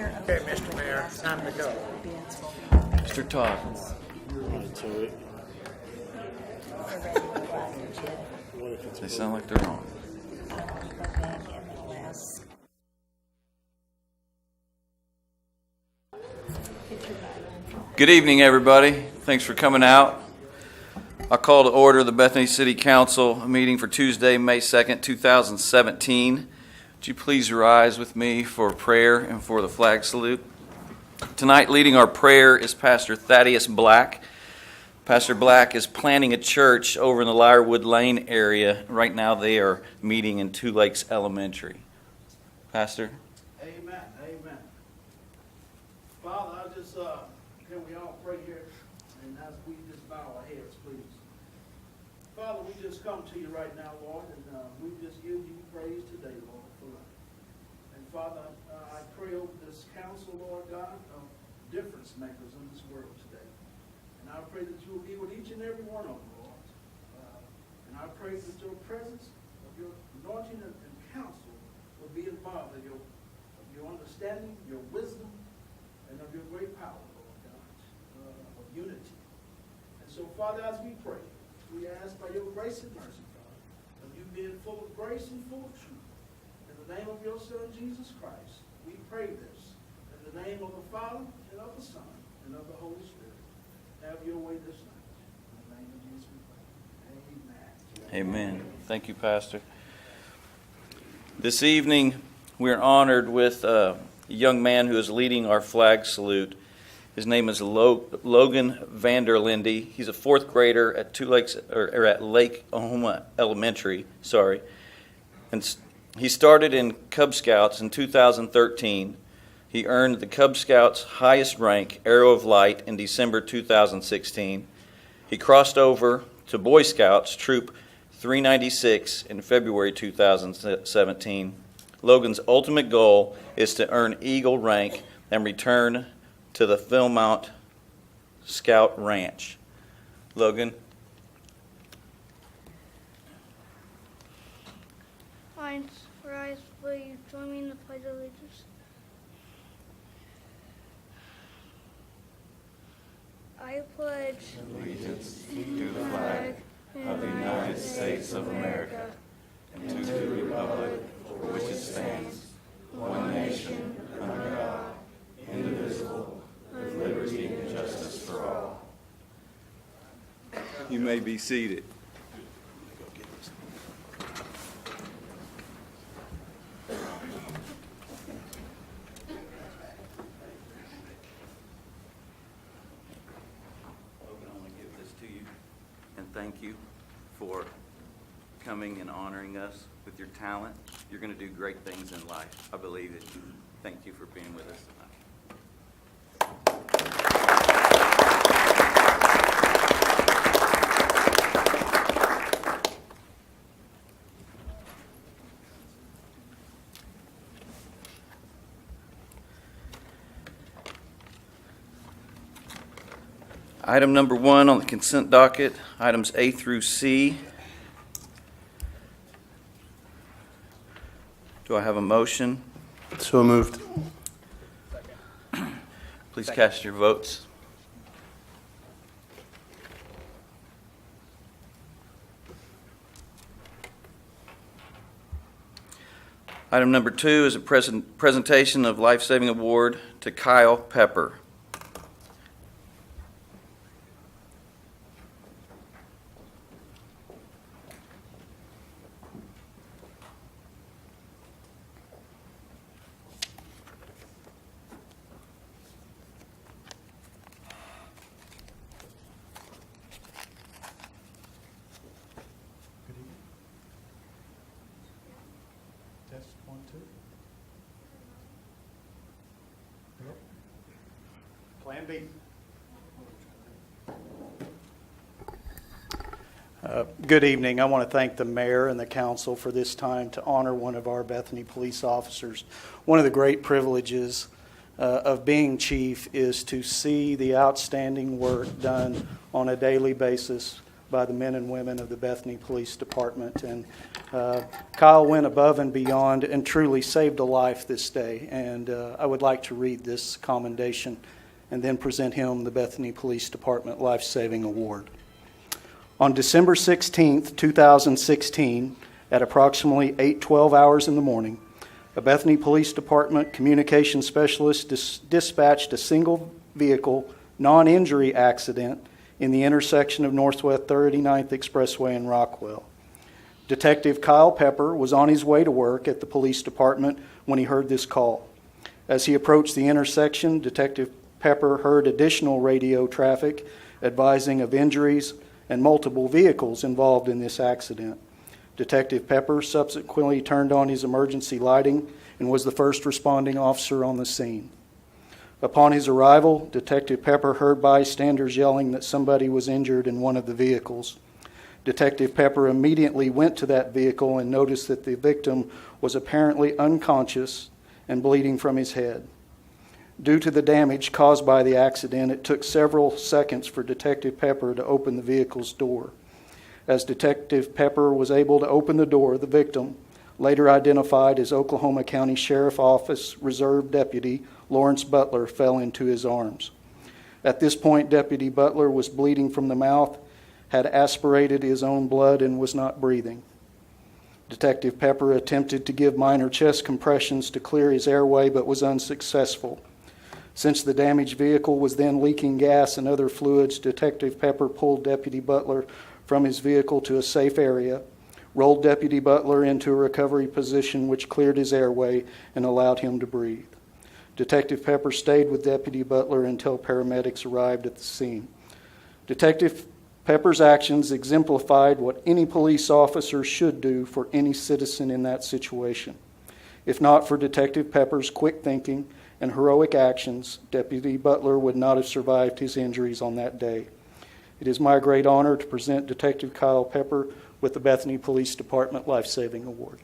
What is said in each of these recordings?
swear. Okay, Mr. Mayor, time to go. Mr. Todd. They sound like they're on. Good evening, everybody. Thanks for coming out. I call to order the Bethany City Council meeting for Tuesday, May 2nd, 2017. Would you please rise with me for prayer and for the flag salute? Tonight, leading our prayer is Pastor Thaddeus Black. Pastor Black is planning a church over in the Lyrewood Lane area. Right now, they are meeting in Two Lakes Elementary. Pastor? Amen. Amen. Father, can we all pray here? And as we just bow our heads, please. Father, we just come to you right now, Lord, and we just give you praise today, Lord, for life. And Father, I pray over this council, Lord God, of difference makers in this world today. And I pray that you will be with each and every one of them, Lord. And I pray that your presence of your anointing and counsel will be involved in your understanding, your wisdom, and of your great power, Lord God, of unity. And so, Father, as we pray, we ask by your grace and mercy, Father, of you being full of grace and full of truth. In the name of your Son, Jesus Christ, we pray this. In the name of the Father, and of the Son, and of the Holy Spirit. Have your way this night. In the name of Jesus we pray. Amen. Amen. Thank you, Pastor. This evening, we're honored with a young man who is leading our flag salute. His name is Logan Vanderlinde. He's a fourth grader at at Lake Ohoma Elementary. And he started in Cub Scouts in 2013. He earned the Cub Scouts' highest rank, Arrow of Light, in December 2016. He crossed over to Boy Scouts, Troop 396, in February 2017. Logan's ultimate goal is to earn Eagle rank and return to the Philmont Scout Ranch. Logan? Lines, rise, will you join me in the Pledge of Allegiance? I pledge Allegiance to the flag of the United States of America and to the republic for which it stands, one nation, under God, indivisible, with liberty and justice for all. You may be seated. Thank you for coming and honoring us with your talent. You're going to do great things in life. I believe it. Thank you for being with us tonight. Item number 1 on the consent docket, items A through C. Do I have a motion? So moved. Please cast your votes. Item number 2 is a presentation of life-saving award to Kyle Pepper. Test 1, 2. Plan B. Good evening. I want to thank the mayor and the council for this time to honor one of our Bethany police officers. One of the great privileges of being chief is to see the outstanding work done on a daily basis by the men and women of the Bethany Police Department. And Kyle went above and beyond and truly saved a life this day. And I would like to read this commendation and then present him the Bethany Police Department Life Saving Award. On December 16, 2016, at approximately 8:12 hours in the morning, a Bethany Police Department communication specialist dispatched a single vehicle non-injury accident in the intersection of Northwest 39th Expressway in Rockwell. Detective Kyle Pepper was on his way to work at the police department when he heard this call. As he approached the intersection, Detective Pepper heard additional radio traffic advising of injuries and multiple vehicles involved in this accident. Detective Pepper subsequently turned on his emergency lighting and was the first responding officer on the scene. Upon his arrival, Detective Pepper heard bystanders yelling that somebody was injured in one of the vehicles. Detective Pepper immediately went to that vehicle and noticed that the victim was apparently unconscious and bleeding from his head. Due to the damage caused by the accident, it took several seconds for Detective Pepper to open the vehicle's door. As Detective Pepper was able to open the door, the victim, later identified as Oklahoma County Sheriff Office Reserve Deputy Lawrence Butler, fell into his arms. At this point, Deputy Butler was bleeding from the mouth, had aspirated his own blood, and was not breathing. Detective Pepper attempted to give minor chest compressions to clear his airway, but was unsuccessful. Since the damaged vehicle was then leaking gas and other fluids, Detective Pepper pulled Deputy Butler from his vehicle to a safe area, rolled Deputy Butler into a recovery position which cleared his airway and allowed him to breathe. Detective Pepper stayed with Deputy Butler until paramedics arrived at the scene. Detective Pepper's actions exemplified what any police officer should do for any citizen in that situation. If not for Detective Pepper's quick thinking and heroic actions, Deputy Butler would not have survived his injuries on that day. It is my great honor to present Detective Kyle Pepper with the Bethany Police Department Life Saving Award.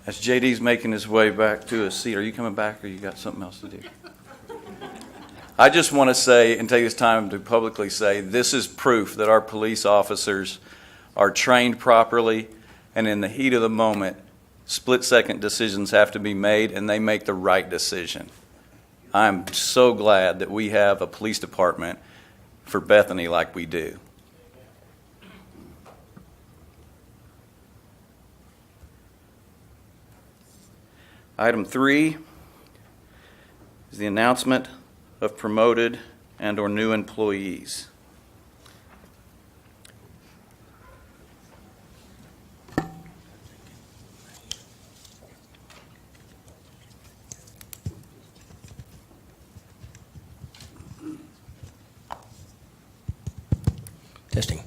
As JD's making his way back to his seat, are you coming back or you got something else to do? I just want to say and take this time to publicly say this is proof that our police officers are trained properly, and in the heat of the moment, split-second decisions have to be made, and they make the right decision. I'm so glad that we have a police department for Bethany like we do. Item 3 is the announcement of promoted and or new employees. Testing.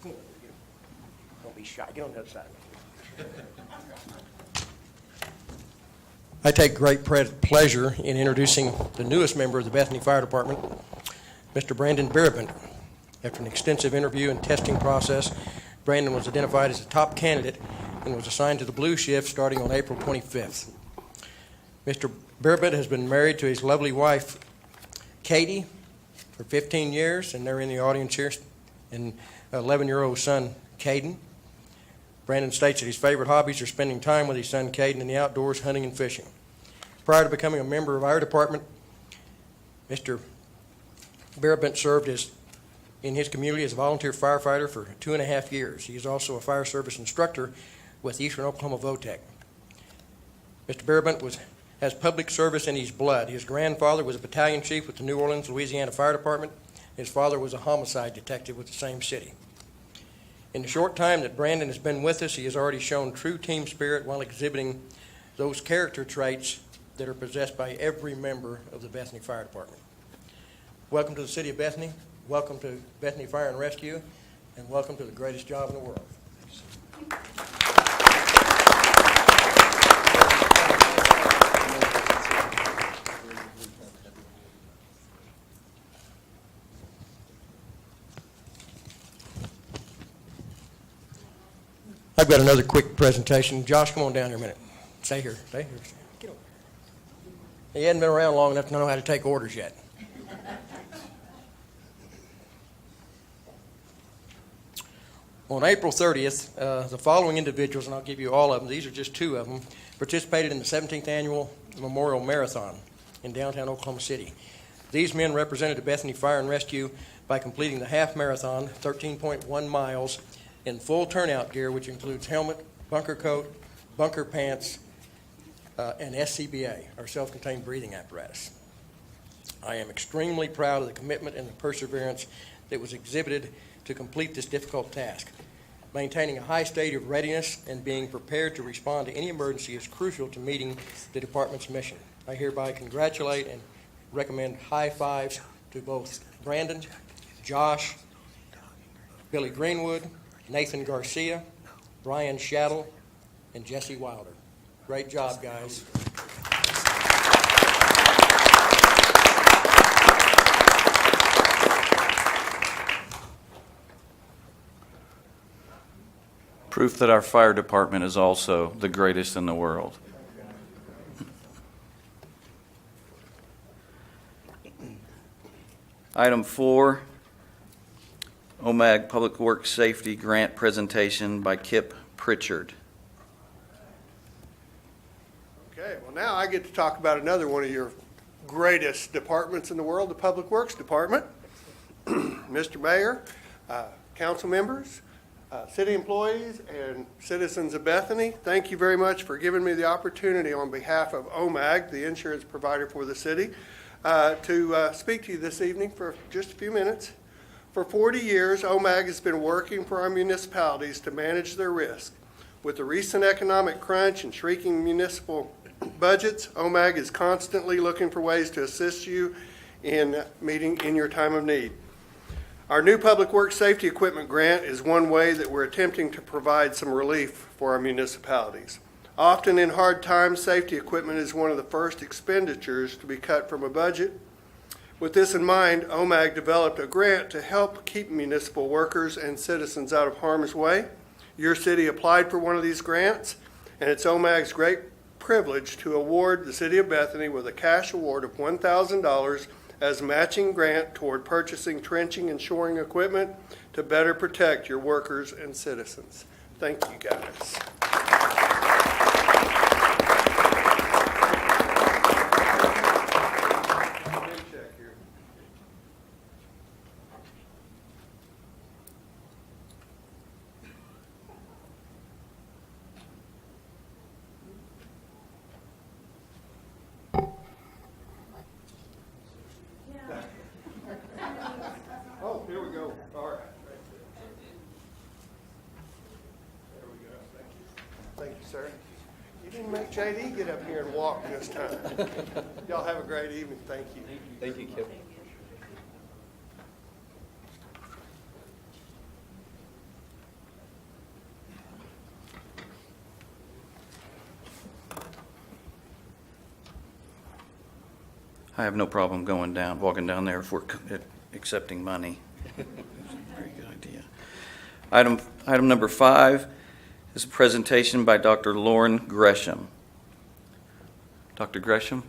Don't be shy. Get on the other side. I take great pleasure in introducing the newest member of the Bethany Fire Department, Mr. Brandon Barabent. After an extensive interview and testing process, Brandon was identified as a top candidate and was assigned to the blue shift starting on April 25th. Mr. Barabent has been married to his lovely wife, Katie, for 15 years, and they're in the audience here, and 11-year-old son, Caden. Brandon states that his favorite hobbies are spending time with his son Caden in the outdoors, hunting and fishing. Prior to becoming a member of our department, Mr. Barabent served in his community as a volunteer firefighter for 2.5 years. He is also a fire service instructor with Eastern Oklahoma VOTEC. Mr. Barabent has public service in his blood. His grandfather was a battalion chief with the New Orleans, Louisiana Fire Department. His father was a homicide detective with the same city. In the short time that Brandon has been with us, he has already shown true team spirit while exhibiting those character traits that are possessed by every member of the Bethany Fire Department. Welcome to the city of Bethany. welcome to Bethany Fire and Rescue, and welcome to the greatest job in the world. I've got another quick presentation. Josh, come on down here a minute. Stay here. Stay here. Get over here. He hadn't been around long enough to know how to take orders yet. On April 30th, the following individuals, and I'll give you all of them, these are just two of them, participated in the 17th Annual Memorial Marathon in downtown Oklahoma City. These men represented the Bethany Fire and Rescue by completing the half marathon, 13.1 miles, in full turnout gear, which includes helmet, bunker coat, bunker pants, and SCBA, our self-contained breathing apparatus. I am extremely proud of the commitment and the perseverance that was exhibited to complete this difficult task. Maintaining a high state of readiness and being prepared to respond to any emergency is crucial to meeting the department's mission. I hereby congratulate and recommend high fives to both Brandon, Josh, Billy Greenwood, Nathan Garcia, Brian Shaddle, and Jesse Wilder. Great job, guys. Proof that our fire department is also the greatest in the world. Item 4, OMAG Public Works Safety Grant Presentation by Kip Pritchard. Okay, well now I get to talk about another one of your greatest departments in the world, the Public Works Department. Mr. Mayor, council members, city employees, and citizens of Bethany, thank you very much for giving me the opportunity on behalf of OMAG, the insurance provider for the city, to speak to you this evening for just a few minutes. For 40 years, OMAG has been working for our municipalities to manage their risk. With the recent economic crunch and shrinking municipal budgets, OMAG is constantly looking for ways to assist you in meeting in your time of need. Our new Public Works Safety Equipment Grant is one way that we're attempting to provide some relief for our municipalities. Often in hard times, safety equipment is one of the first expenditures to be cut from a budget. With this in mind, OMAG developed a grant to help keep municipal workers and citizens out of harm's way. Your city applied for one of these grants, and it's OMAG's great privilege to award the city of Bethany with a cash award of $1,000 as matching grant toward purchasing trenching and shoring equipment to better protect your workers and citizens. Thank you, guys. Oh, here we go. All right. There we go. Thank you. Thank you, sir. You didn't make JD get up here and walk this time. Y'all have a great evening. Thank you. Thank you, Kip. I have no problem walking down there if we're accepting money. Very good idea. Item number 5 is a presentation by Dr. Lauren Gresham. Dr. Gresham?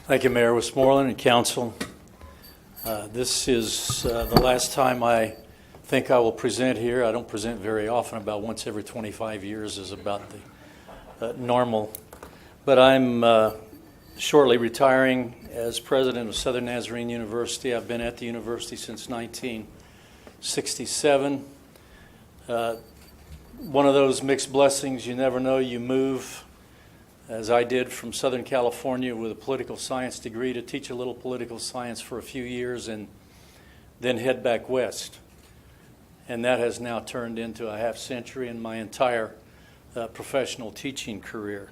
Thank you, Mayor Westmoreland and Council. This is the last time I think I will present here. I don't present very often. About once every 25 years is about the normal. But I'm shortly retiring as president of Southern Nazarene University. I've been at the university since 1967. One of those mixed blessings, you never know, you move, as I did, from Southern California with a political science degree to teach a little political science for a few years and then head back west. And that has now turned into a half century in my entire professional teaching career.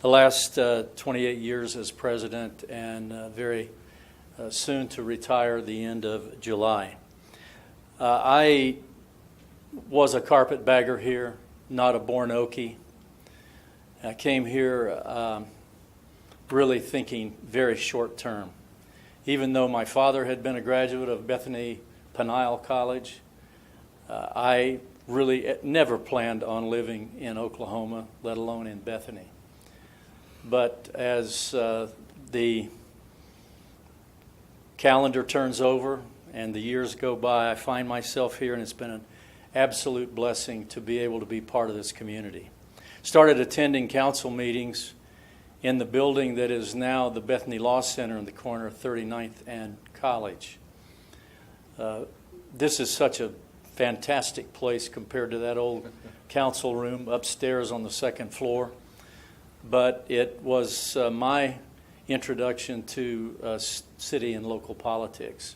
the last 28 years as president, and very soon to retire the end of July. I was a carpetbagger here, not a born Okie. I came here really thinking very short term. Even though my father had been a graduate of Bethany Peniel College, I really never planned on living in Oklahoma, let alone in Bethany. But as the calendar turns over and the years go by, I find myself here, and it's been an absolute blessing to be able to be part of this community. Started attending council meetings in the building that is now the Bethany Law Center in the corner of 39th and College. This is such a fantastic place compared to that old council room upstairs on the second floor. But it was my introduction to city and local politics.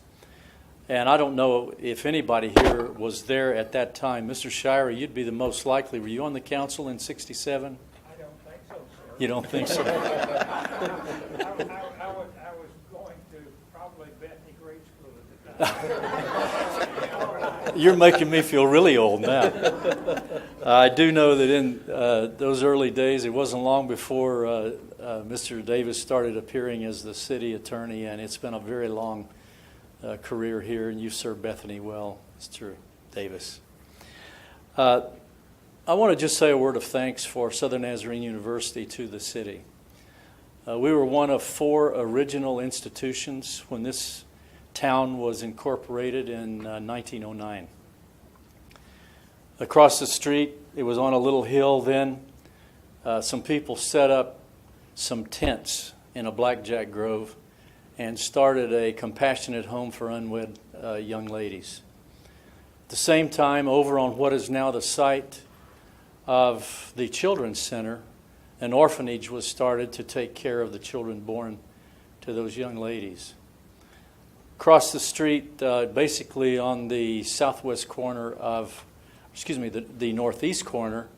And I don't know if anybody here was there at that time. Mr. Shire, you'd be the most likely. Were you on the council in '67? I don't think so, sir. You don't think so? I was going to probably Bethany Grade School at the time. You're making me feel really old now. I do know that in those early days, it wasn't long before Mr. Davis started appearing as the city attorney, and it's been a very long career here, and you've served Bethany well, Mr. Davis. I want to just say a word of thanks for Southern Nazarene University to the city. We were one of 4 original institutions when this town was incorporated in 1909. Across the street, it was on a little hill then, some people set up some tents in a blackjack grove and started a compassionate home for unwed young ladies. At the same time, over on what is now the site of the Children's Center, an orphanage was started to take care of the children born to those young ladies. Across the street, basically on the southwest corner of, the northeast corner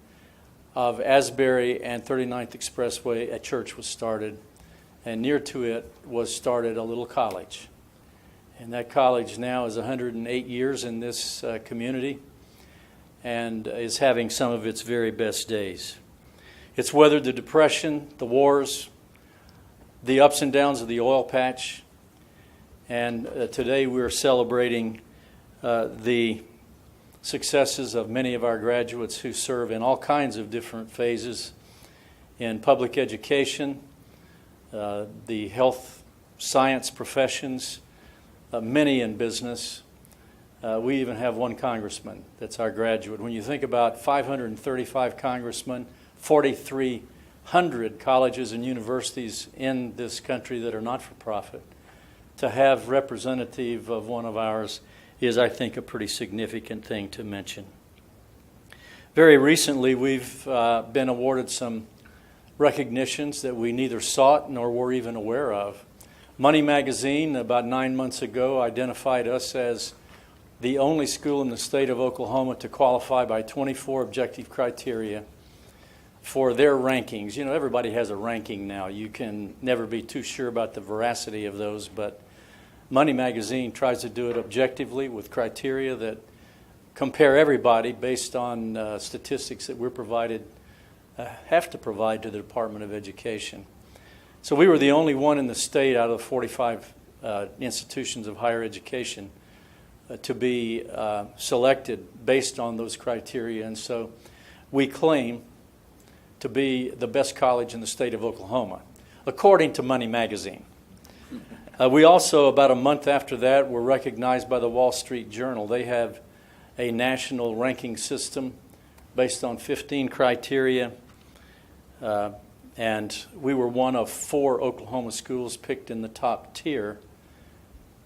of Asbury and 39th Expressway, a church was started. And near to it was started a little college. And that college now is 108 years in this community and is having some of its very best days. It's weathered the Depression, the wars, the ups and downs of the oil patch. And today we're celebrating the successes of many of our graduates who serve in all kinds of different phases in public education, the health science professions, many in business. We even have one congressman that's our graduate. When you think about 535 congressmen, 4,300 colleges and universities in this country that are not-for-profit, to have representative of one of ours is, I think, a pretty significant thing to mention. Very recently, we've been awarded some recognitions that we neither sought nor were even aware of. Money Magazine, about 9 months ago, identified us as the only school in the state of Oklahoma to qualify by 24 objective criteria for their rankings. You know, everybody has a ranking now. You can never be too sure about the veracity of those, but Money Magazine tries to do it objectively with criteria that compare everybody based on statistics that we're provided have to provide to the Department of Education. So we were the only one in the state out of the 45 institutions of higher education to be selected based on those criteria. And so we claim to be the best college in the state of Oklahoma, according to Money Magazine. We also, about a month after that, were recognized by the Wall Street Journal. They have a national ranking system based on 15 criteria. And we were one of 4 Oklahoma schools picked in the top tier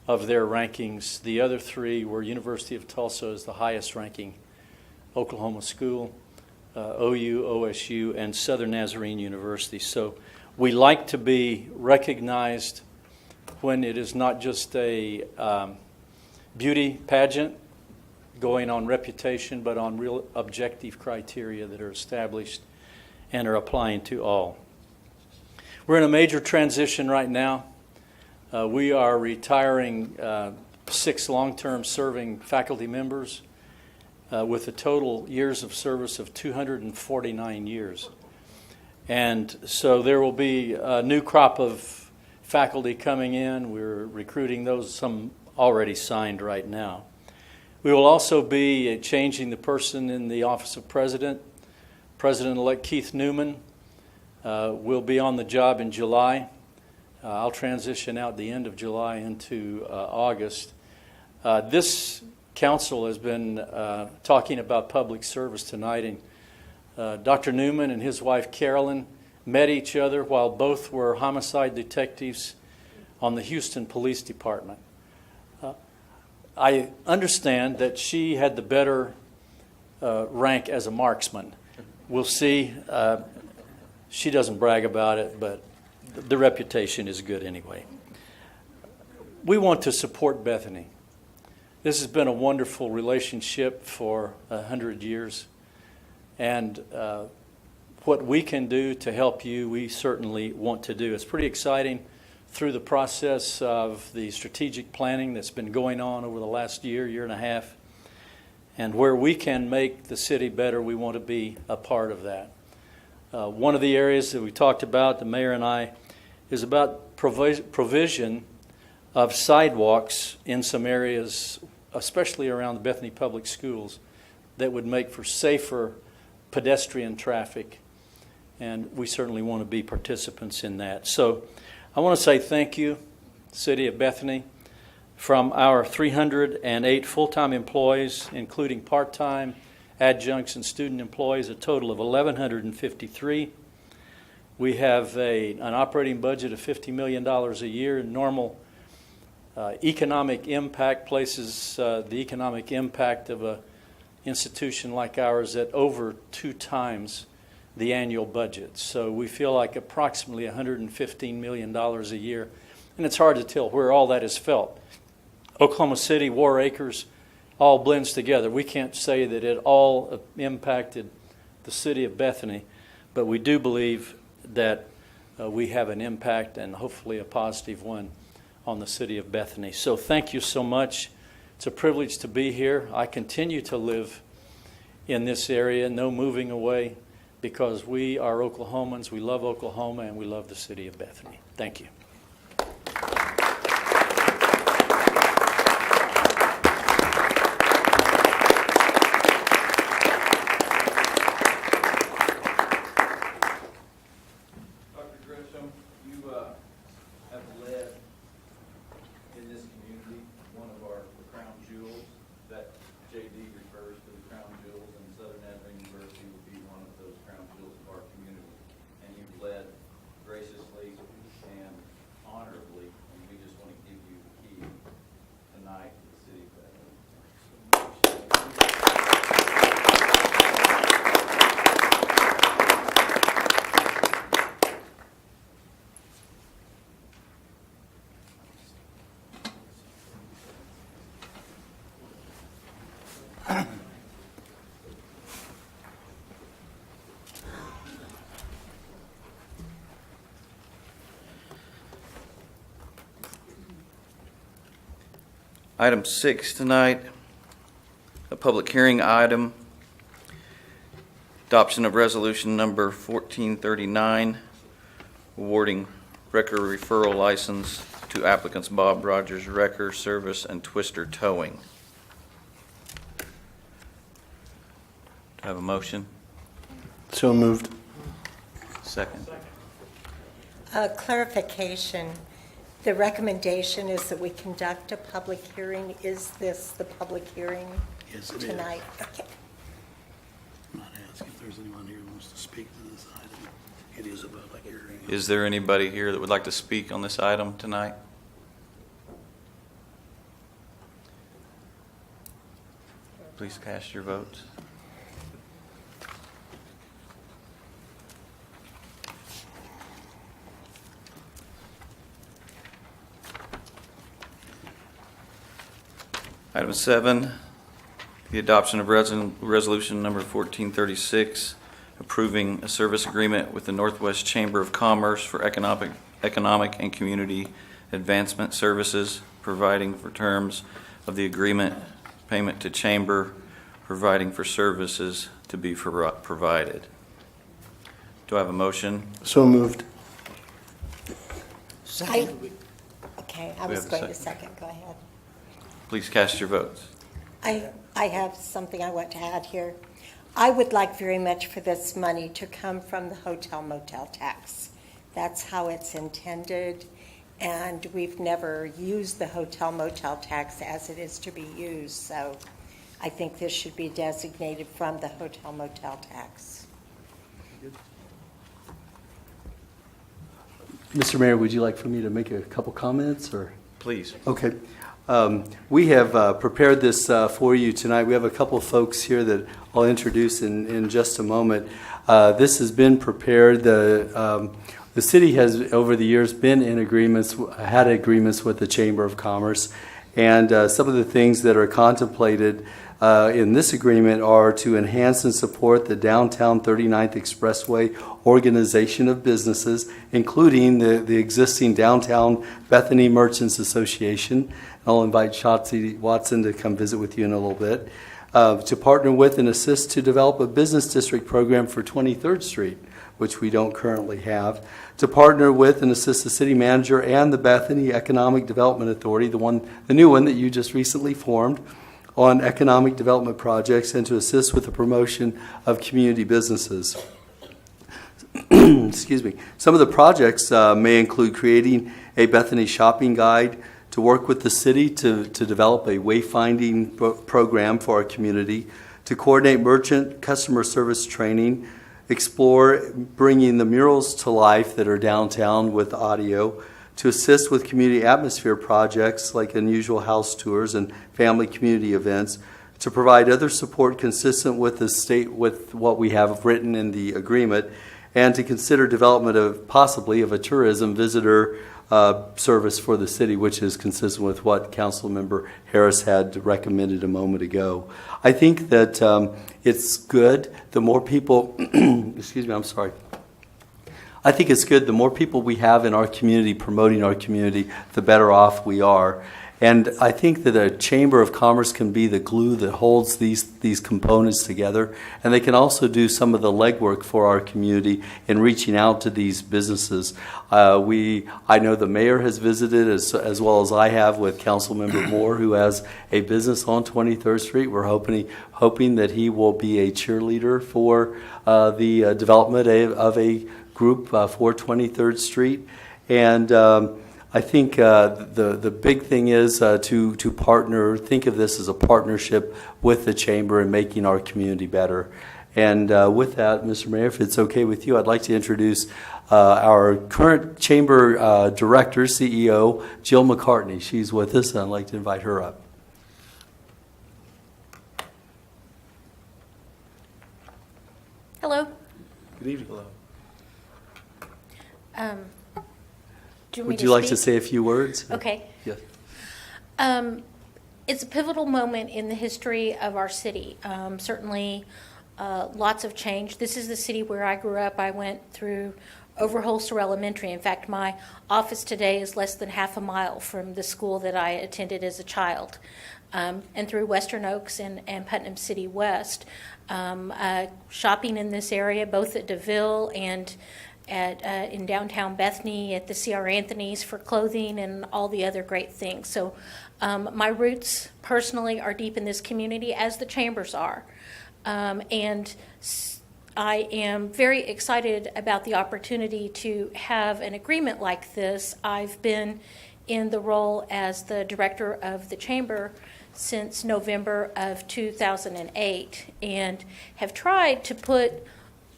of their rankings. The other 3 were University of Tulsa as the highest ranking Oklahoma school, OU, OSU, and Southern Nazarene University. So we like to be recognized when it is not just a beauty pageant going on reputation, but on real objective criteria that are established and are applying to all. We're in a major transition right now. We are retiring 6 long-term serving faculty members with a total years of service of 249 years. And so there will be a new crop of faculty coming in. We're recruiting those, some already signed right now. We will also be changing the person in the office of president. President-elect Keith Newman will be on the job in July. I'll transition out the end of July into August. This council has been talking about public service tonight, and Dr. Newman and his wife Carolyn met each other while both were homicide detectives on the Houston Police Department. I understand that she had the better rank as a marksman. We'll see. She doesn't brag about it, but the reputation is good anyway. We want to support Bethany. This has been a wonderful relationship for 100 years. And what we can do to help you, we certainly want to do. It's pretty exciting through the process of the strategic planning that's been going on over the last year and a half. And where we can make the city better, we want to be a part of that. One of the areas that we talked about, the mayor and I, is about provision of sidewalks in some areas, especially around the Bethany Public Schools, that would make for safer pedestrian traffic. And we certainly want to be participants in that. So I want to say thank you, City of Bethany. From our 308 full-time employees, including part-time, adjuncts, and student employees, a total of 1,153. We have an operating budget of $50 million a year. Normal economic impact places the economic impact of an institution like ours at over 2 times the annual budget. So we feel like approximately $115 million a year. And it's hard to tell where all that is felt. Oklahoma City, War Acres, all blends together. We can't say that it all impacted the city of Bethany, but we do believe that we have an impact, and hopefully a positive one, on the city of Bethany. So thank you so much. It's a privilege to be here. I continue to live in this area, no moving away, because we are Oklahomans. We love Oklahoma, and we love the city of Bethany. Thank you. Item 6 tonight, a public hearing item, adoption of resolution number 1439, awarding wrecker referral license to applicants Bob Rogers Wrecker Service and Twister Towing. Do I have a motion? So moved. Second. Clarification. The recommendation is that we conduct a public hearing. Is this the public hearing Yes, it is. tonight? Okay. I'm not asking if there's anyone here who wants to speak to this item. It is a public hearing. Is there anybody here that would like to speak on this item tonight? Please cast your votes. Item 7, the adoption of resolution number 1436, approving a service agreement with the Northwest Chamber of Commerce for economic and community advancement services, providing for terms of the agreement, payment to Chamber, providing for services to be provided. Do I have a motion? So moved. Okay, I We was have a going to second. second, go ahead. Please cast your votes. I have something I want to add here. I would like very much for this money to come from the hotel motel tax. That's how it's intended, and we've never used the hotel motel tax as it is to be used, so I think this should be designated from the hotel motel tax. Mr. Mayor, would you like for me to make a couple comments, or? Please. Okay. We have prepared this for you tonight. We have a couple of folks here that I'll introduce in just a moment. This has been prepared. The city has, over the years, been in agreements, had agreements with the Chamber of Commerce, and some of the things that are contemplated in this agreement are to enhance and support the Downtown 39th Expressway organization of businesses, including the existing Downtown Bethany Merchants Association. I'll invite Shotzi Watson to come visit with you in a little bit. To partner with and assist to develop a business district program for 23rd Street, which we don't currently have. To partner with and assist the city manager and the Bethany Economic Development Authority, the new one that you just recently formed, on economic development projects, and to assist with the promotion of community businesses. Excuse me. Some of the projects may include creating a Bethany shopping guide, to work with the city to develop a wayfinding program for our community, to coordinate merchant customer service training, explore bringing the murals to life that are downtown with audio, to assist with community atmosphere projects like unusual house tours and family community events, to provide other support consistent with the state, with what we have written in the agreement, and to consider development of possibly of a tourism visitor service for the city, which is consistent with what Councilmember Harris had recommended a moment ago. I think that it's good. The more people, excuse me, I'm sorry. I think it's good. The more people we have in our community promoting our community, the better off we are. And I think that a Chamber of Commerce can be the glue that holds these components together. And they can also do some of the legwork for our community in reaching out to these businesses. I know the mayor has visited as well as I have with Councilmember Moore, who has a business on 23rd Street. We're hoping that he will be a cheerleader for the development of a group for 23rd Street. And I think the big thing is to partner, think of this as a partnership with the Chamber in making our community better. And with that, Mr. Mayor, if it's okay with you, I'd like to introduce our current Chamber Director, CEO, Jill McCartney. She's with us, and I'd like to invite her up. Hello. Good evening. Hello. Would you like to say a few words? Okay. Yes. It's a pivotal moment in the history of our city. Certainly, lots of change. This is the city where I grew up. I went through over Holster Elementary. In fact, my office today is less than half a mile from the school that I attended as a child, and through Western Oaks and Putnam City West. Shopping in this area, both at DeVille and in downtown Bethany at the C.R. Anthony's for clothing and all the other great things. So my roots personally are deep in this community, as the Chambers are. And I am very excited about the opportunity to have an agreement like this. I've been in the role as the director of the Chamber since November of 2008 and have tried to put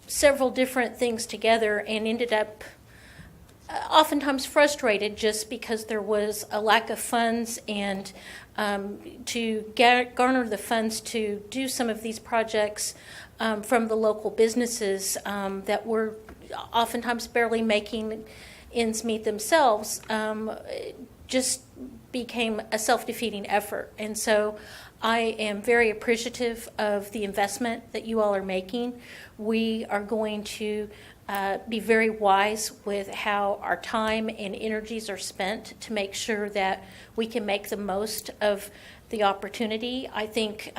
several different things together and ended up oftentimes frustrated just because there was a lack of funds, and to garner the funds to do some of these projects from the local businesses that were oftentimes barely making ends meet themselves just became a self-defeating effort. And so I am very appreciative of the investment that you all are making. We are going to be very wise with how our time and energies are spent to make sure that we can make the most of the opportunity. I think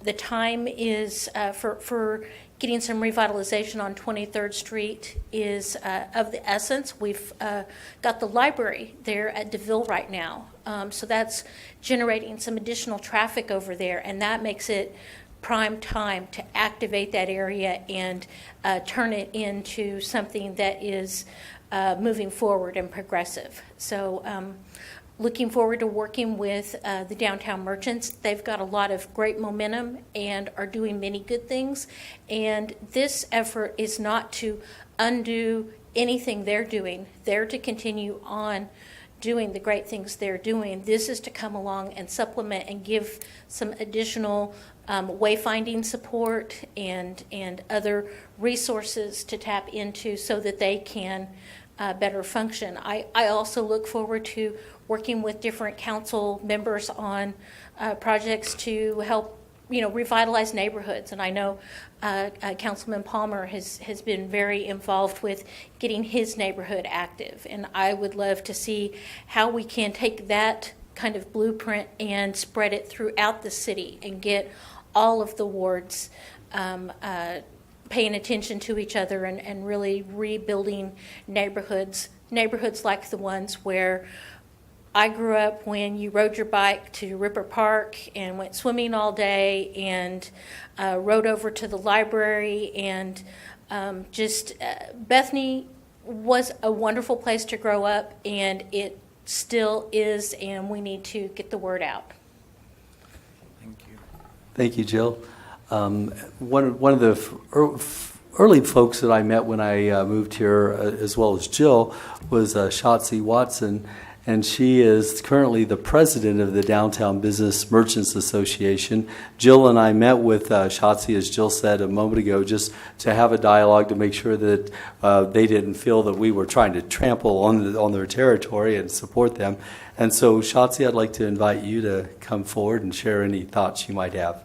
the time is for getting some revitalization on 23rd Street is of the essence. We've got the library there at DeVille right now. So that's generating some additional traffic over there, and that makes it prime time to activate that area and turn it into something that is moving forward and progressive. So looking forward to working with the downtown merchants. They've got a lot of great momentum and are doing many good things. And this effort is not to undo anything they're doing. They're to continue on doing the great things they're doing. This is to come along and supplement and give some additional wayfinding support and other resources to tap into so that they can better function. I also look forward to working with different council members on projects to help revitalize neighborhoods. And I know Councilman Palmer has been very involved with getting his neighborhood active. And I would love to see how we can take that kind of blueprint and spread it throughout the city and get all of the wards paying attention to each other and really rebuilding neighborhoods like the ones where I grew up, when you rode your bike to Ripper Park and went swimming all day and rode over to the library, and Bethany was a wonderful place to grow up, and it still is, and we need to get the word out. Thank you. Thank you, Jill. One of the early folks that I met when I moved here, as well as Jill, was Shotzi Watson, and she is currently the president of the Downtown Business Merchants Association. Jill and I met with Shotzi, as Jill said a moment ago, just to have a dialogue to make sure that they didn't feel that we were trying to trample on their territory and support them. And so, Shotzi, I'd like to invite you to come forward and share any thoughts you might have.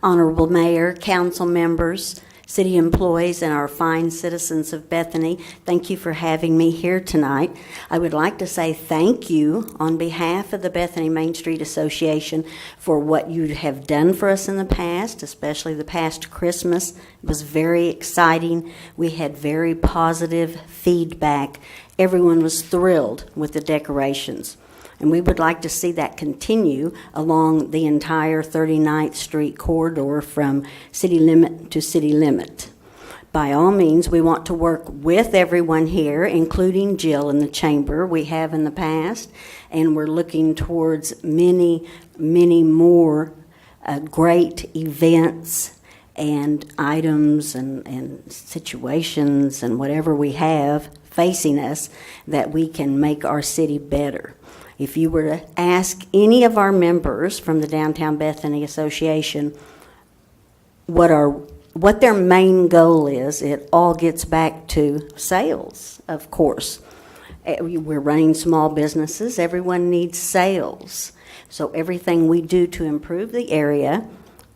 Honorable Mayor, council members, city employees, and our fine citizens of Bethany, thank you for having me here tonight. I would like to say thank you on behalf of the Bethany Main Street Association for what you have done for us in the past, especially the past Christmas. It was very exciting. We had very positive feedback. Everyone was thrilled with the decorations. And we would like to see that continue along the entire 39th Street corridor from city limit to city limit. By all means, we want to work with everyone here, including Jill in the chamber we have in the past, and we're looking towards many, many more great events and items and situations and whatever we have facing us that we can make our city better. If you were to ask any of our members from the Downtown Bethany Association what their main goal is, it all gets back to sales, of course. We're running small businesses. Everyone needs sales. So everything we do to improve the area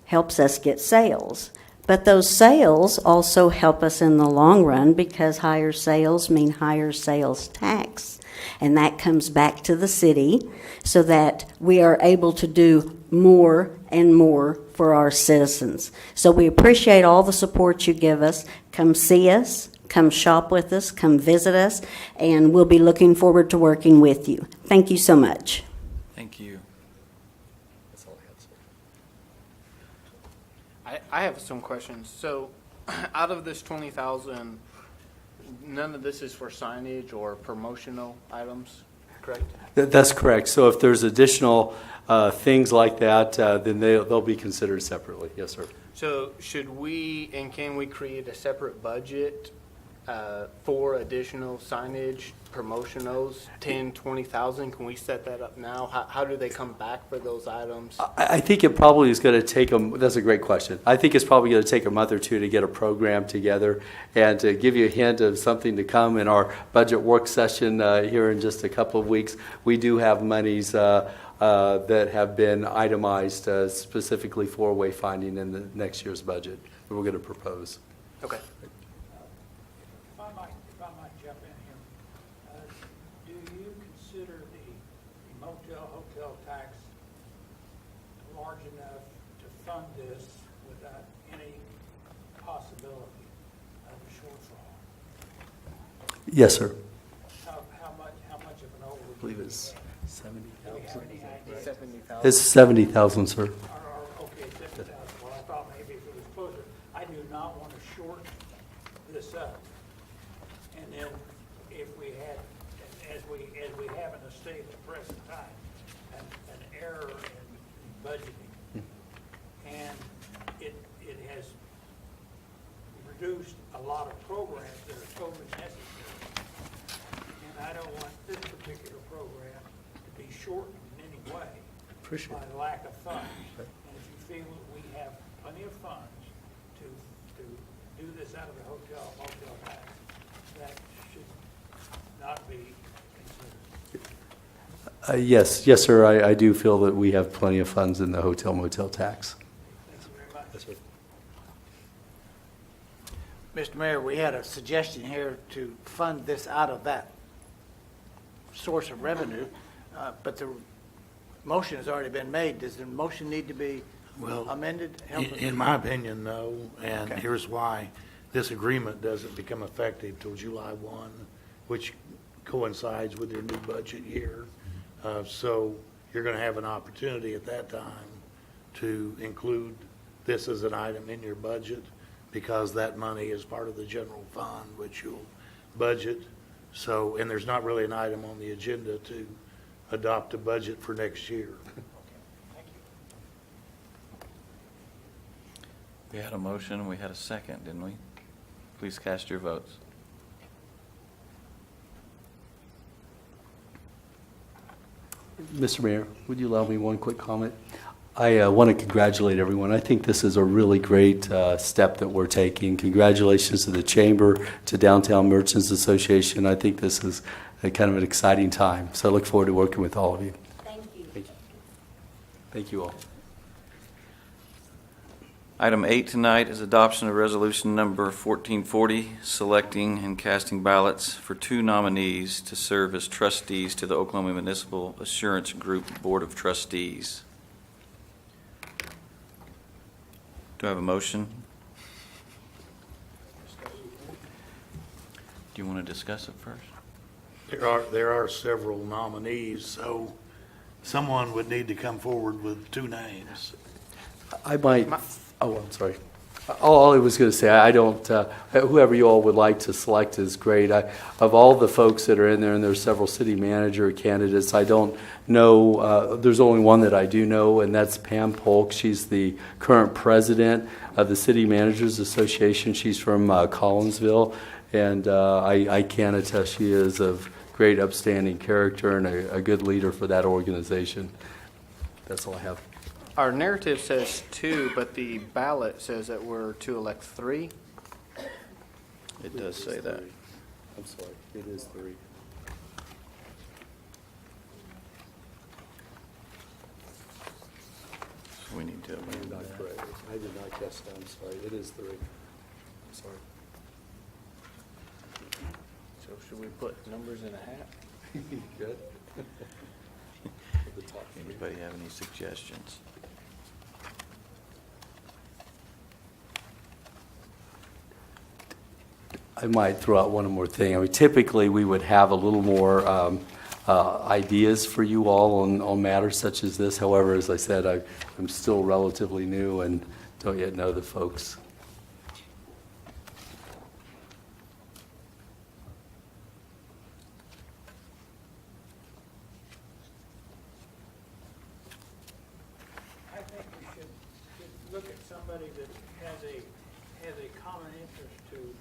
helps us get sales. But those sales also help us in the long run, because higher sales mean higher sales tax. And that comes back to the city so that we are able to do more and more for our citizens. So we appreciate all the support you give us. Come see us, come shop with us, come visit us, and we'll be looking forward to working with you. Thank you so much. Thank you. That's all I had to say. I have some questions. So, out of this 20,000, none of this is for signage or promotional items, correct? That's correct. So if there's additional things like that, then they'll be considered separately. Yes, sir. So should we and can we create a separate budget for additional signage promotionals, 10, 20,000? Can we set that up now? How do they come back for those items? I think it probably is going to take them, that's a great question. I think it's probably going to take a month or two to get a program together. And to give you a hint of something to come in our budget work session here in just a couple of weeks, we do have monies that have been itemized specifically for wayfinding in the next year's budget that we're going to propose. Okay. If I might jump in here, do you consider the motel, hotel tax large enough to fund this without any possibility of a shortfall? Yes, sir. How much of an over? I believe it's 70,000. Do we have any idea? 70,000. It's 70,000, sir. Okay, 70,000. Well, I thought maybe if it was closer. I do not want to short this up. And then if we had, as we have in the state at the present time, an error in budgeting. And it has reduced a lot of programs that are totally necessary. And I don't want this particular program to be shortened in any way Appreciate by lack of funds. And if you feel that we have plenty of funds to do this out of the motel tax, that should not be considered. Yes, sir. I do feel that we have plenty of funds in the hotel motel tax. Thank you very much. Yes, sir. Mr. Mayor, we had a suggestion here to fund this out of that source of revenue, but the motion has already been made. Does the motion need to be amended? In my opinion, no, and Okay. here's why. This agreement doesn't become effective till July 1, which coincides with your new budget year. So you're going to have an opportunity at that time to include this as an item in your budget, because that money is part of the general fund, which you'll budget. So, and there's not really an item on the agenda to adopt a budget for next year. We had a motion, we had a second, didn't we? Please cast your votes. Mr. Mayor, would you allow me one quick comment? I want to congratulate everyone. I think this is a really great step that we're taking. Congratulations to the Chamber, to Downtown Merchants Association. I think this is a kind of an exciting time. So I look forward to working with all of you. Thank you. Thank you. Thank you all. Item 8 tonight is adoption of resolution number 1440, selecting and casting ballots for 2 nominees to serve as trustees to the Oklahoma Municipal Assurance Group Board of Trustees. Do I have a motion? Do you want to discuss it first? There are several nominees, so someone would need to come forward with 2 names. I might, oh, I'm sorry. All I was going to say, I don't, whoever you all would like to select is great. Of all the folks that are in there, and there's several city manager candidates, I don't know, there's only one that I do know, and that's Pam Polk. She's the current president of the City Managers Association. She's from Collinsville, and I can attest she is of great upstanding character and a good leader for that organization. That's all I have. Our narrative says 2, but the ballot says that we're to elect 3. It does say that. I'm sorry, it is 3. So we need to amend that. I did not catch that, I'm sorry. It is 3. Sorry. So should we put numbers in a hat? Good. Anybody have any suggestions? I might throw out one more thing. I mean, typically, we would have a little more ideas for you all on matters such as this. However, as I said, I'm still relatively new and don't yet know the folks. I think we should look at somebody that has a common interest to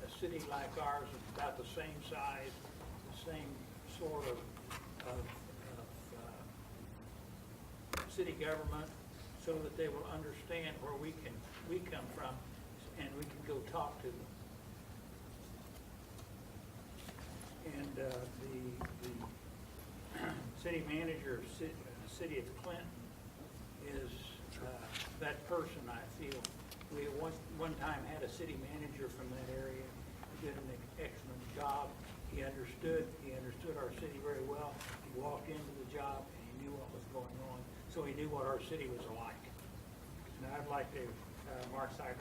a city like ours, that's about the same size, the same sort of city government, so that they will understand where we come from, and we can go talk to them. And the city manager of city of Clinton is that person, I feel. We at one time had a city manager from that area who did an excellent job. He understood our city very well. He walked into the job and he knew what was going on, so he knew what our city was like. And I'd like to Mark Cyrus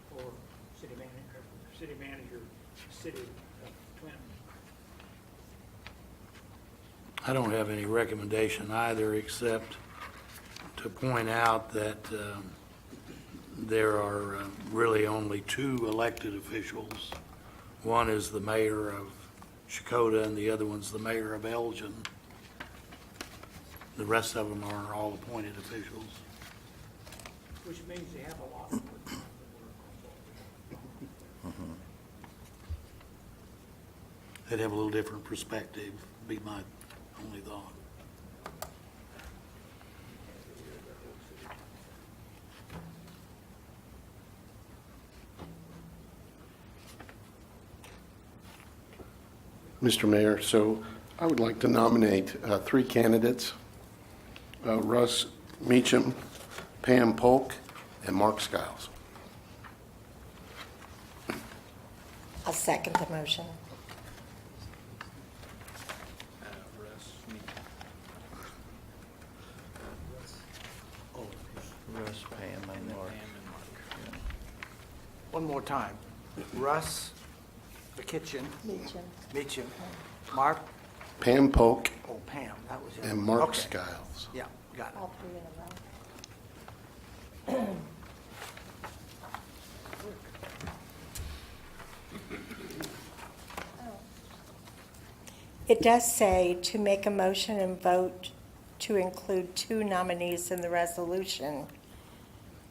for city manager, city of Clinton. I don't have any recommendation either, except to point out that there are really only two elected officials. One is the mayor of Shakota, and the other one's the mayor of Elgin. The rest of them are all appointed officials. Which means they have a lot more time to work. They'd have a little different perspective, be my only thought. Mr. Mayor, so I would like to nominate three candidates, Russ Meacham, Pam Polk, and Mark Skiles. I'll second the motion. Russ, Pam, and Mark. One more time. Russ, the kitchen, Meacham, Mark, Pam Polk oh, Pam, that was it. and Mark Okay. Skiles. Yeah, got it. All three in a row. It does say to make a motion and vote to include two nominees in the resolution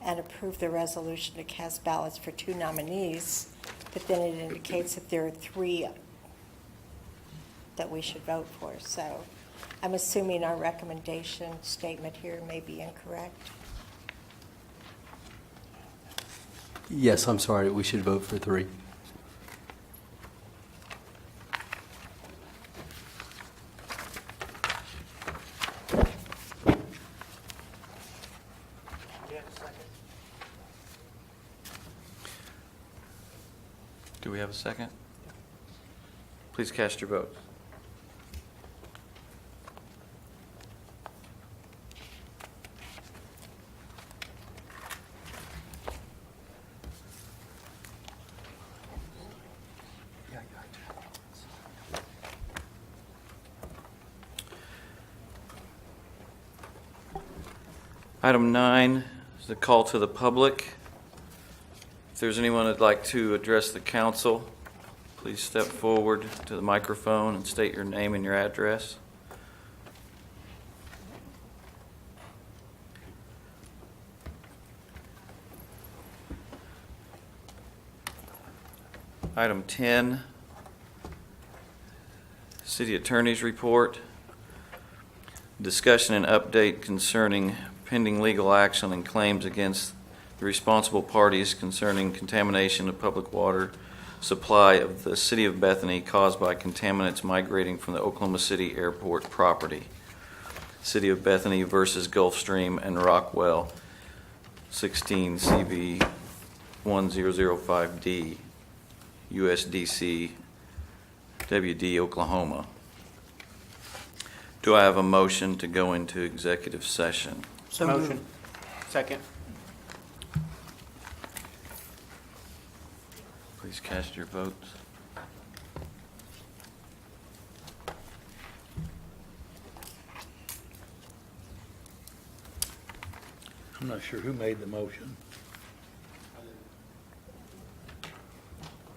and approve the resolution to cast ballots for two nominees, but then it indicates that there are three that we should vote for. So I'm assuming our recommendation statement here may be incorrect. Yes, I'm sorry, we should vote for three. Do we have a second? Please cast your vote. Item 9 is the call to the public. If there's anyone that'd like to address the council, please step forward to the microphone and state your name and your address. Item 10, City Attorney's Report. Discussion and update concerning pending legal action and claims against the responsible parties concerning contamination of public water supply of the City of Bethany caused by contaminants migrating from the Oklahoma City Airport property. City of Bethany versus Gulfstream and Rockwell, 16 CV 1005D, USDC, WD, Oklahoma. Do I have a motion to go into executive session? Motion. Second. Please cast your votes. I'm not sure who made the motion.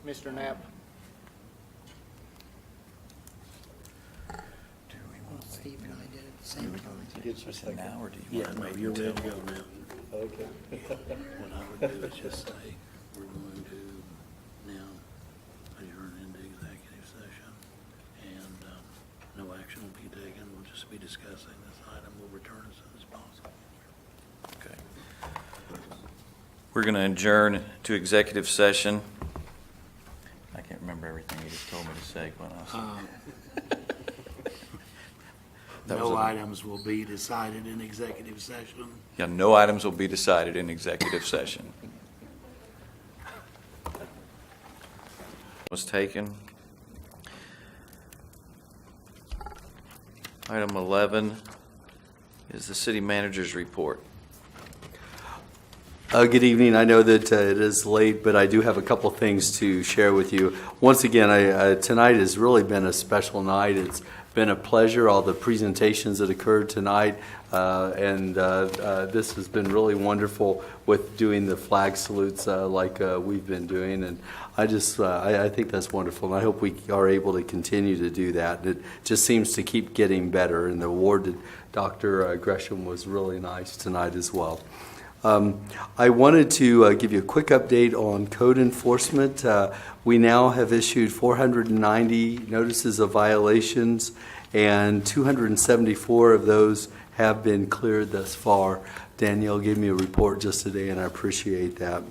Mr. Knapp? Steve and I did it at the same time. Now, or do you Yeah, want to no, wait you're ready until? to go now. Okay. What I would do is just say, we're going to now adjourn into executive session, and discussing this item, we'll return as soon as possible. Okay. We're going to adjourn to executive session. I can't remember everything you just told me to say, Gwen. No items will be decided in executive session. Yeah, no items will be decided in executive session. Was taken. Item 11 is the city manager's report. Good evening. I know that it is late, but I do have a couple things to share with you. Once again, tonight has really been a special night. It's been a pleasure, all the presentations that occurred tonight, and this has been really wonderful with doing the flag salutes like we've been doing, and I think that's wonderful, and I hope we are able to continue to do that. It just seems to keep getting better, and the award to Dr. Gresham was really nice tonight as well. I wanted to give you a quick update on code enforcement. We now have issued 490 notices of violations, and 274 of those have been cleared thus far. Danielle gave me a report just today, and I appreciate that.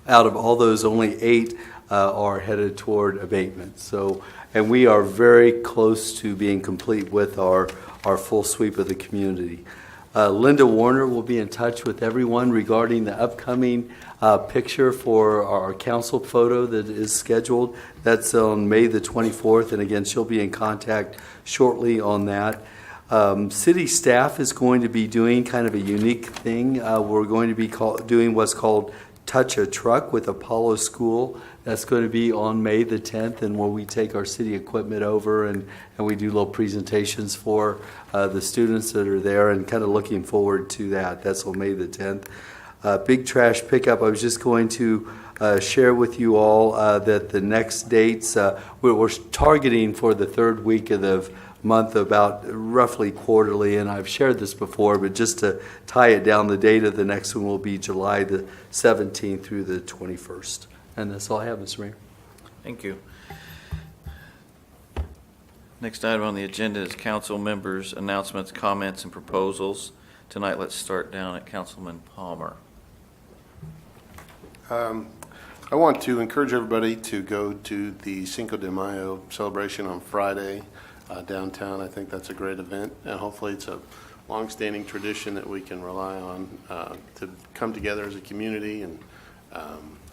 Out of all those, only 8 are headed toward abatement. And we are very close to being complete with our full sweep of the community. Linda Warner will be in touch with everyone regarding the upcoming picture for our council photo that is scheduled. That's on May the 24th, and again, she'll be in contact shortly on that. City staff is going to be doing kind of a unique thing. We're going to be doing what's called Touch a Truck with Apollo School. That's going to be on May the 10th, and where we take our city equipment over and we do little presentations for the students that are there, and kind of looking forward to that. That's on May the 10th. Big trash pickup, I was just going to share with you all that the next dates, we're targeting for the third week of the month, about roughly quarterly, and I've shared this before, but just to tie it down, the date of the next one will be July the 17th through the 21st. And that's all I have, Mr. Mayor. Thank you. Next item on the agenda is council members' announcements, comments, and proposals. Tonight, let's start down at Councilman Palmer. I want to encourage everybody to go to the Cinco de Mayo celebration on Friday downtown. I think that's a great event, and hopefully it's a long-standing tradition that we can rely on to come together as a community and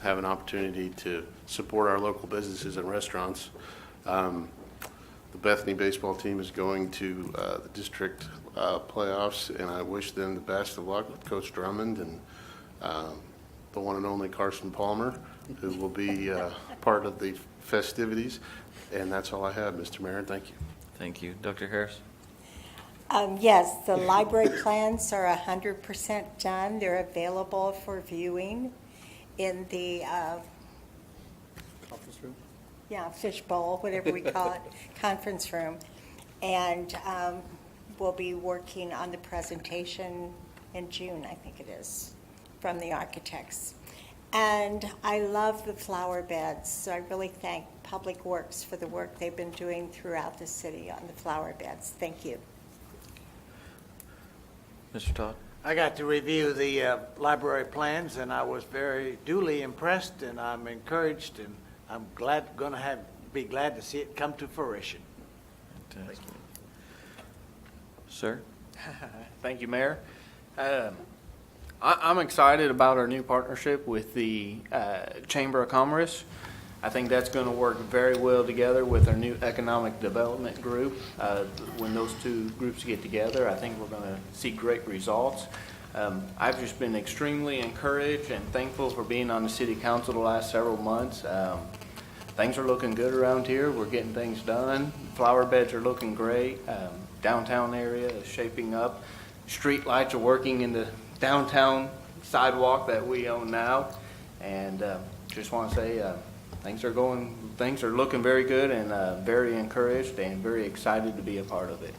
have an opportunity to support our local businesses and restaurants. The Bethany baseball team is going to the district playoffs, and I wish them the best of luck with Coach Drummond and the one and only Carson Palmer, who will be part of the festivities. And that's all I have, Mr. Mayor. Thank you. Thank you. Dr. Harris? Yes, the library plans are 100% done. They're available for viewing in the Conference room? yeah, fishbowl, whatever we call it, conference room. And we'll be working on the presentation in June, I think it is, from the architects. And I love the flower beds, so I really thank Public Works for the work they've been doing throughout the city on the flower beds. Thank you. Mr. Todd? I got to review the library plans, and I was very duly impressed, and I'm encouraged, and I'm be glad to see it come to fruition. Fantastic. Sir? Thank you, Mayor. I'm excited about our new partnership with the Chamber of Commerce. I think that's going to work very well together with our new economic development group. When those two groups get together, I think we're going to see great results. I've just been extremely encouraged and thankful for being on the city council the last several months. Things are looking good around here. We're getting things done. Flower beds are looking great. Downtown area is shaping up. Street lights are working in the downtown sidewalk that we own now. And just want to say things are looking very good, and very encouraged and very excited to be a part of it.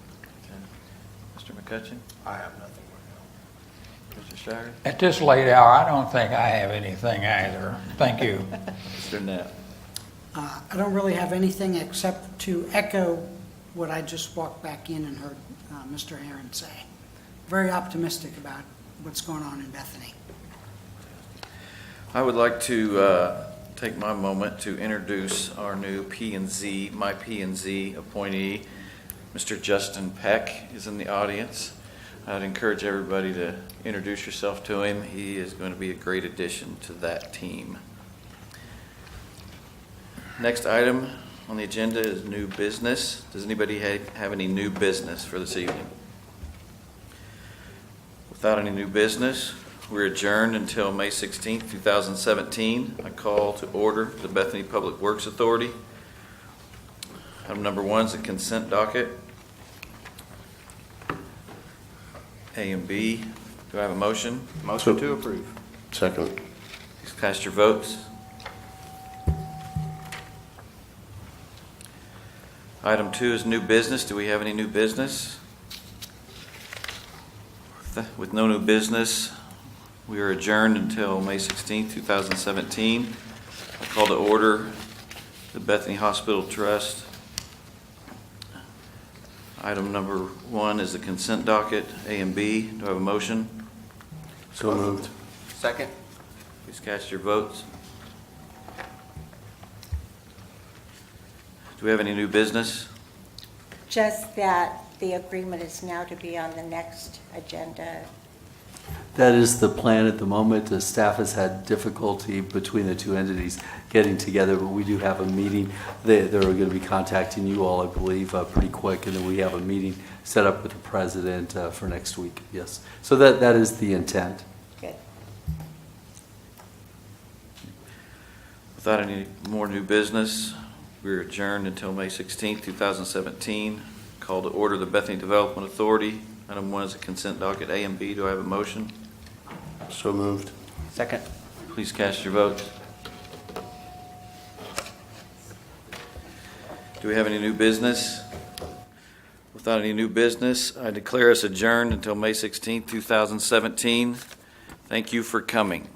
Mr. McCutcheon? I have nothing. Mr. Shire? At this late hour, I don't think I have anything either. Thank you. Mr. Knapp? I don't really have anything except to echo what I just walked back in and heard Mr. Aaron say. Very optimistic about what's going on in Bethany. I would like to take my moment to introduce our new P&Z, my P&Z appointee. Mr. Justin Peck is in the audience. I'd encourage everybody to introduce yourself to him. He is going to be a great addition to that team. Next item on the agenda is new business. Does anybody have any new business for this evening? Without any new business, we're adjourned until May 16th, 2017. I call to order the Bethany Public Works Authority. Item number 1 is the consent docket. A and B. Do I have a motion? Motion to approve. Second. Please cast your votes. Item 2 is new business. Do we have any new business? With no new business, we are adjourned until May 16, 2017. I call to order the Bethany Hospital Trust. Item number 1 is the consent docket, A and B. Do I have a motion? So moved. Second. Please cast your votes. Do we have any new business? Just that the agreement is now to be on the next agenda. That is the plan at the moment. The staff has had difficulty between the two entities getting together, but we do have a meeting. They're going to be contacting you all, I believe, pretty quick, and then we have a meeting set up with the president for next week. Yes. So that is the intent. Good. Without any more new business, we're adjourned until May 16, 2017. Call to order the Bethany Development Authority. Item 1 is a consent docket, A and B. Do I have a motion? So moved. Second. Please cast your votes. Do we have any new business? Without any new business, I declare us adjourned until May 16, 2017. Thank you for coming.